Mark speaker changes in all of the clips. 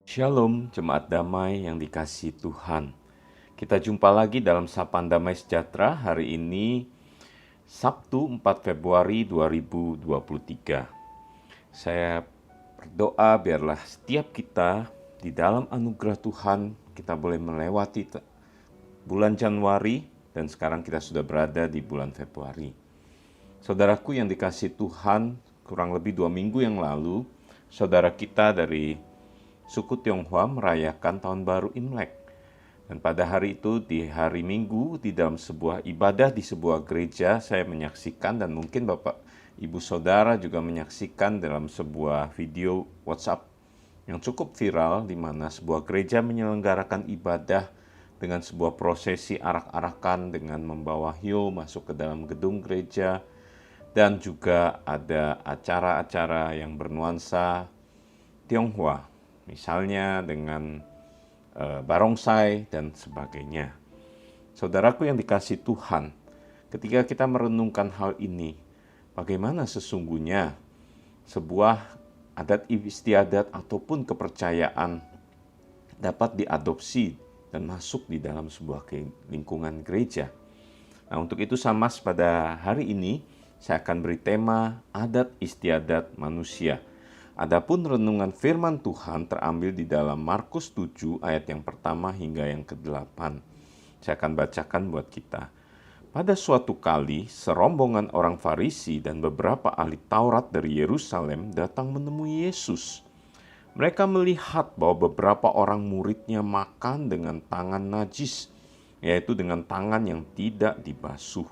Speaker 1: Shalom, jemaat damai yang dikasihi Tuhan. Kita jumpa lagi dalam Sapaan Damai Sejahtera hari ini, Sabtu 4 Februari 2023. Saya berdoa biarlah setiap kita di dalam anugerah Tuhan, kita boleh melewati bulan Januari dan sekarang kita sudah berada di bulan Februari. Saudaraku yang dikasihi Tuhan, kurang lebih 2 minggu yang lalu, saudara kita dari suku Tionghoa merayakan Tahun Baru Imlek. Dan pada hari itu, di hari Minggu, di dalam sebuah ibadah di sebuah gereja, saya menyaksikan dan mungkin Bapak Ibu Saudara juga menyaksikan dalam sebuah video WhatsApp yang cukup viral di mana sebuah gereja menyelenggarakan ibadah dengan sebuah prosesi arak-arakan dengan membawa hiu masuk ke dalam gedung gereja dan juga ada acara-acara yang bernuansa Tionghoa. Misalnya dengan barongsai dan sebagainya. Saudaraku yang dikasihi Tuhan, ketika kita merenungkan hal ini, bagaimana sesungguhnya sebuah adat istiadat ataupun kepercayaan dapat diadopsi dan masuk di dalam sebuah lingkungan gereja. Nah, untuk itu Samas pada hari ini saya akan beri tema adat istiadat manusia. Adapun renungan firman Tuhan terambil di dalam Markus 7 ayat yang pertama hingga yang ke-8. Saya akan bacakan buat kita. Pada suatu kali, serombongan orang Farisi dan beberapa ahli Taurat dari Yerusalem datang menemui Yesus. Mereka melihat bahwa beberapa orang muridnya makan dengan tangan najis, yaitu dengan tangan yang tidak dibasuh.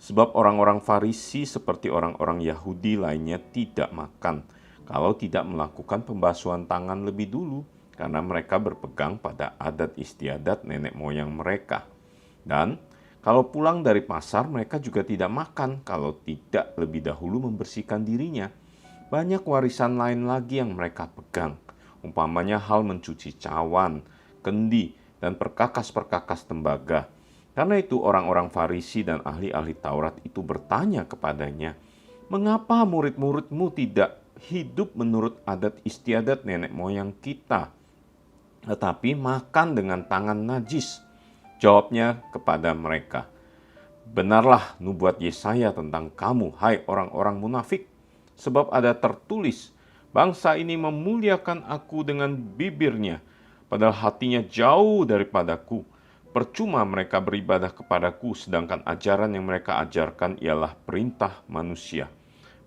Speaker 1: Sebab orang-orang Farisi seperti orang-orang Yahudi lainnya tidak makan kalau tidak melakukan pembasuhan tangan lebih dulu, karena mereka berpegang pada adat istiadat nenek moyang mereka. Dan kalau pulang dari pasar, mereka juga tidak makan kalau tidak lebih dahulu membersihkan dirinya. Banyak warisan lain lagi yang mereka pegang, umpamanya hal mencuci cawan, kendi, dan perkakas-perkakas tembaga. Karena itu orang-orang Farisi dan ahli-ahli Taurat itu bertanya kepadanya, "Mengapa murid-muridmu tidak hidup menurut adat istiadat nenek moyang kita, tetapi makan dengan tangan najis?" Jawabnya kepada mereka, "Benarlah nubuat Yesaya tentang kamu, hai orang-orang munafik. Sebab ada tertulis, bangsa ini memuliakan aku dengan bibirnya, padahal hatinya jauh daripadaku. Percuma mereka beribadah kepadaku, sedangkan ajaran yang mereka ajarkan ialah perintah manusia.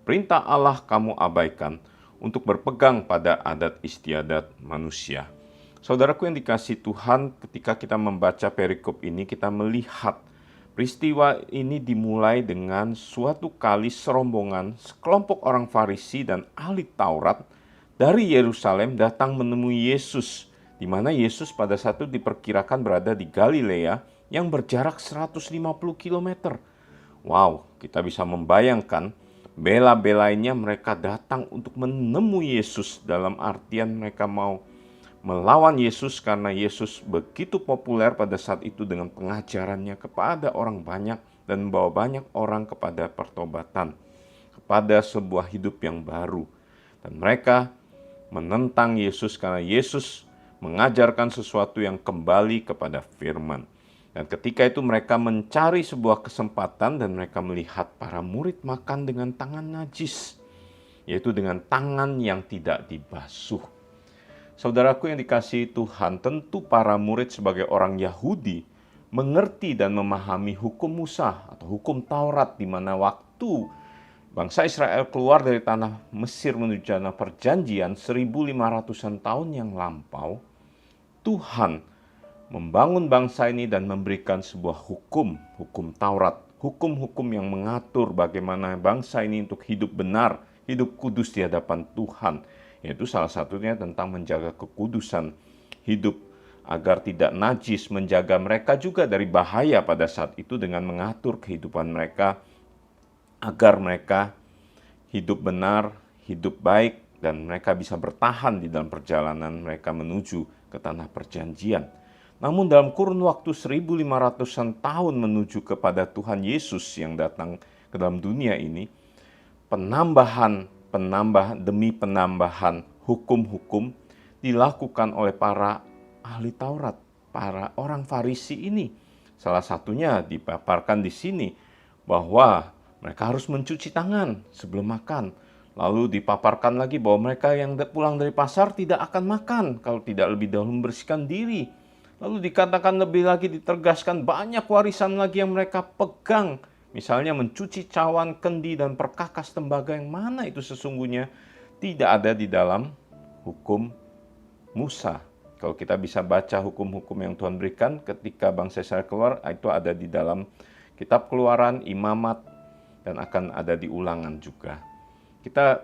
Speaker 1: Perintah Allah kamu abaikan untuk berpegang pada adat istiadat manusia." Saudaraku yang dikasihi Tuhan, ketika kita membaca perikop ini, kita melihat peristiwa ini dimulai dengan suatu kali serombongan sekelompok orang Farisi dan ahli Taurat dari Yerusalem datang menemui Yesus, di mana Yesus pada saat itu diperkirakan berada di Galilea yang berjarak 150 km. Wow, kita bisa membayangkan bela-belainya mereka datang untuk menemui Yesus, dalam artian mereka mau melawan Yesus karena Yesus begitu populer pada saat itu dengan pengajarannya kepada orang banyak dan membawa banyak orang kepada pertobatan, kepada sebuah hidup yang baru. Dan mereka menentang Yesus karena Yesus mengajarkan sesuatu yang kembali kepada firman. Dan ketika itu mereka mencari sebuah kesempatan dan mereka melihat para murid makan dengan tangan najis, yaitu dengan tangan yang tidak dibasuh. Saudaraku yang dikasihi Tuhan, tentu para murid sebagai orang Yahudi mengerti dan memahami hukum Musa atau hukum Taurat, di mana waktu bangsa Israel keluar dari tanah Mesir menuju tanah perjanjian 1500-an tahun yang lampau, Tuhan membangun bangsa ini dan memberikan sebuah hukum Taurat, hukum-hukum yang mengatur bagaimana bangsa ini untuk hidup benar, hidup kudus di hadapan Tuhan, yaitu salah satunya tentang menjaga kekudusan hidup agar tidak najis, menjaga mereka juga dari bahaya pada saat itu dengan mengatur kehidupan mereka agar mereka hidup benar, hidup baik, dan mereka bisa bertahan di dalam perjalanan mereka menuju ke tanah perjanjian. Namun dalam kurun waktu 1500-an tahun menuju kepada Tuhan Yesus yang datang ke dalam dunia ini, penambahan demi penambahan hukum-hukum dilakukan oleh para ahli Taurat, para orang Farisi ini. Salah satunya dipaparkan di sini bahwa mereka harus mencuci tangan sebelum makan. Lalu dipaparkan lagi bahwa mereka yang pulang dari pasar tidak akan makan kalau tidak lebih dahulu membersihkan diri. Lalu dikatakan lebih lagi, ditegaskan banyak warisan lagi yang mereka pegang. Misalnya mencuci cawan, kendi, dan perkakas tembaga, yang mana itu sesungguhnya tidak ada di dalam hukum Musa. Kalau kita bisa baca hukum-hukum yang Tuhan berikan ketika bangsa Israel keluar, itu ada di dalam kitab Keluaran, Imamat, dan akan ada di Ulangan juga. Kita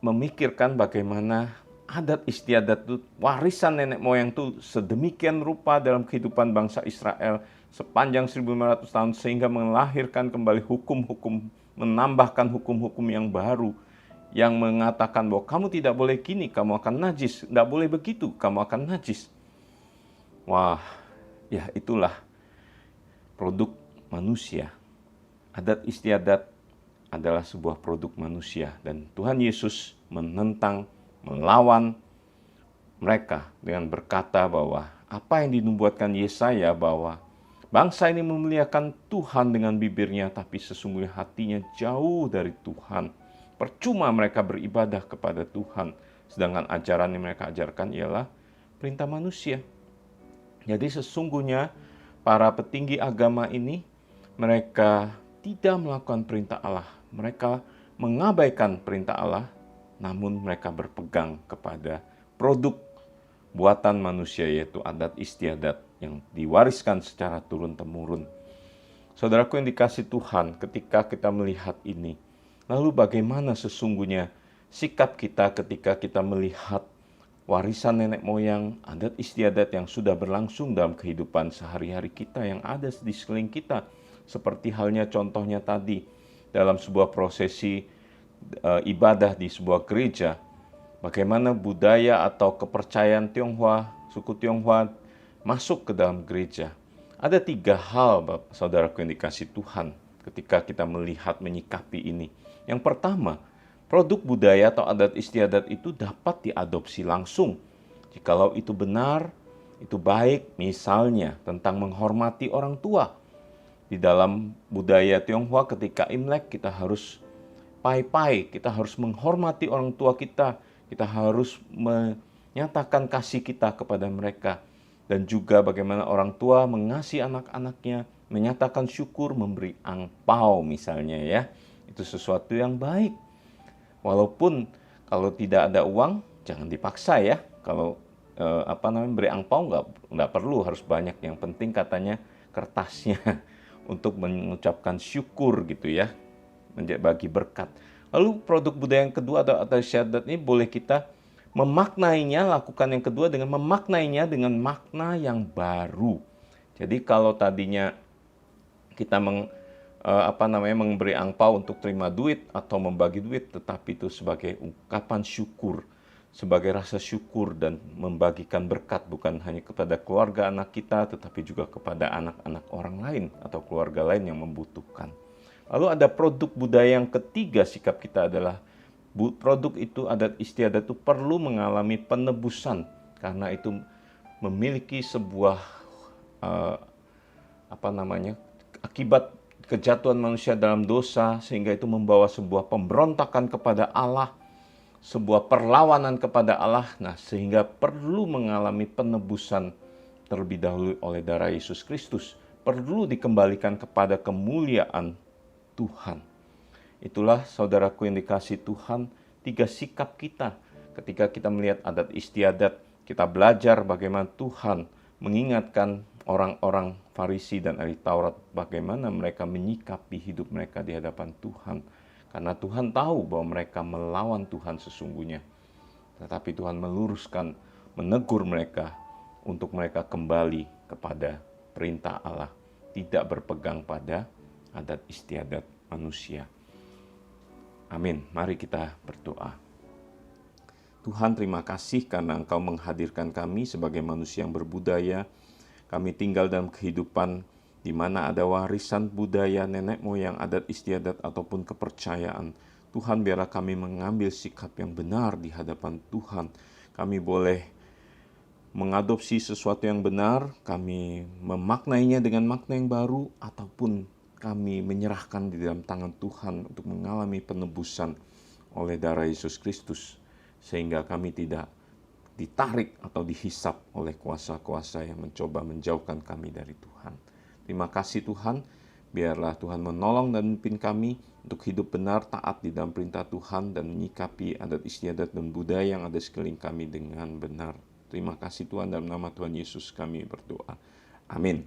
Speaker 1: memikirkan bagaimana adat istiadat itu, warisan nenek moyang itu sedemikian rupa dalam kehidupan bangsa Israel sepanjang 1500 tahun, sehingga melahirkan kembali hukum-hukum, menambahkan hukum-hukum yang baru, yang mengatakan bahwa kamu tidak boleh gini, kamu akan najis. Tidak boleh begitu, kamu akan najis. Wah, ya itulah produk manusia. Adat istiadat adalah sebuah produk manusia. Dan Tuhan Yesus menentang, melawan mereka dengan berkata bahwa apa yang dinubuatkan Yesaya, bahwa bangsa ini memuliakan Tuhan dengan bibirnya, tapi sesungguhnya hatinya jauh dari Tuhan. Percuma mereka beribadah kepada Tuhan, sedangkan ajaran yang mereka ajarkan ialah perintah manusia. Jadi sesungguhnya para petinggi agama ini, mereka tidak melakukan perintah Allah. Mereka mengabaikan perintah Allah, namun mereka berpegang kepada produk buatan manusia, yaitu adat istiadat yang diwariskan secara turun-temurun. Saudaraku yang dikasihi Tuhan, ketika kita melihat ini, lalu bagaimana sesungguhnya sikap kita ketika kita melihat warisan nenek moyang, adat istiadat yang sudah berlangsung dalam kehidupan sehari-hari kita yang ada di sekeliling kita. Seperti halnya contohnya tadi, dalam sebuah prosesi ibadah di sebuah gereja, bagaimana budaya atau kepercayaan Tionghoa, suku Tionghoa masuk ke dalam gereja. Ada 3 hal, saudaraku yang dikasihi Tuhan, ketika kita melihat, menyikapi ini. Yang pertama, produk budaya atau adat istiadat itu dapat diadopsi langsung. Jikalau itu benar, itu baik, misalnya tentang menghormati orang tua. Di dalam budaya Tionghoa ketika Imlek kita harus pai-pai, kita harus menghormati orang tua kita, kita harus menyatakan kasih kita kepada mereka. Dan juga bagaimana orang tua mengasihi anak-anaknya, menyatakan syukur, memberi angpau misalnya ya. Itu sesuatu yang baik. Walaupun kalau tidak ada uang, jangan dipaksa ya. Kalau beri angpau nggak perlu harus banyak. Yang penting katanya kertasnya untuk mengucapkan syukur gitu ya, bagi berkat. Lalu produk budaya yang kedua atau adat istiadat ini boleh kita memaknainya, lakukan yang kedua dengan memaknainya dengan makna yang baru. Jadi kalau tadinya kita memberi angpau untuk terima duit atau membagi duit, tetapi itu sebagai ungkapan syukur, sebagai rasa syukur dan membagikan berkat bukan hanya kepada keluarga anak kita, tetapi juga kepada anak-anak orang lain atau keluarga lain yang membutuhkan. Lalu ada produk budaya yang ketiga, sikap kita adalah produk itu, adat istiadat itu perlu mengalami penebusan, karena itu memiliki sebuah akibat kejatuhan manusia dalam dosa, sehingga itu membawa sebuah pemberontakan kepada Allah, sebuah perlawanan kepada Allah. Nah, sehingga perlu mengalami penebusan terlebih dahulu oleh darah Yesus Kristus, perlu dikembalikan kepada kemuliaan Tuhan. Itulah saudaraku yang dikasihi Tuhan, 3 sikap kita ketika kita melihat adat istiadat. Kita belajar bagaimana Tuhan mengingatkan orang-orang Farisi dan ahli Taurat, bagaimana mereka menyikapi hidup mereka di hadapan Tuhan. Karena Tuhan tahu bahwa mereka melawan Tuhan sesungguhnya. Tetapi Tuhan meluruskan, menegur mereka untuk mereka kembali kepada perintah Allah, tidak berpegang pada adat istiadat manusia. Amin. Mari kita berdoa. Tuhan, terima kasih karena Engkau menghadirkan kami sebagai manusia yang berbudaya. Kami tinggal dalam kehidupan di mana ada warisan budaya nenek moyang, adat istiadat ataupun kepercayaan. Tuhan, biarlah kami mengambil sikap yang benar di hadapan Tuhan. Kami boleh mengadopsi sesuatu yang benar, kami memaknainya dengan makna yang baru, ataupun kami menyerahkan di dalam tangan Tuhan untuk mengalami penebusan oleh darah Yesus Kristus, sehingga kami tidak ditarik atau dihisap oleh kuasa-kuasa yang mencoba menjauhkan kami dari Tuhan. Terima kasih Tuhan, biarlah Tuhan menolong dan memimpin kami untuk hidup benar, taat di dalam perintah Tuhan, dan menyikapi adat istiadat dan budaya yang ada sekeliling kami dengan benar. Terima kasih Tuhan, dalam nama Tuhan Yesus kami berdoa. Amin.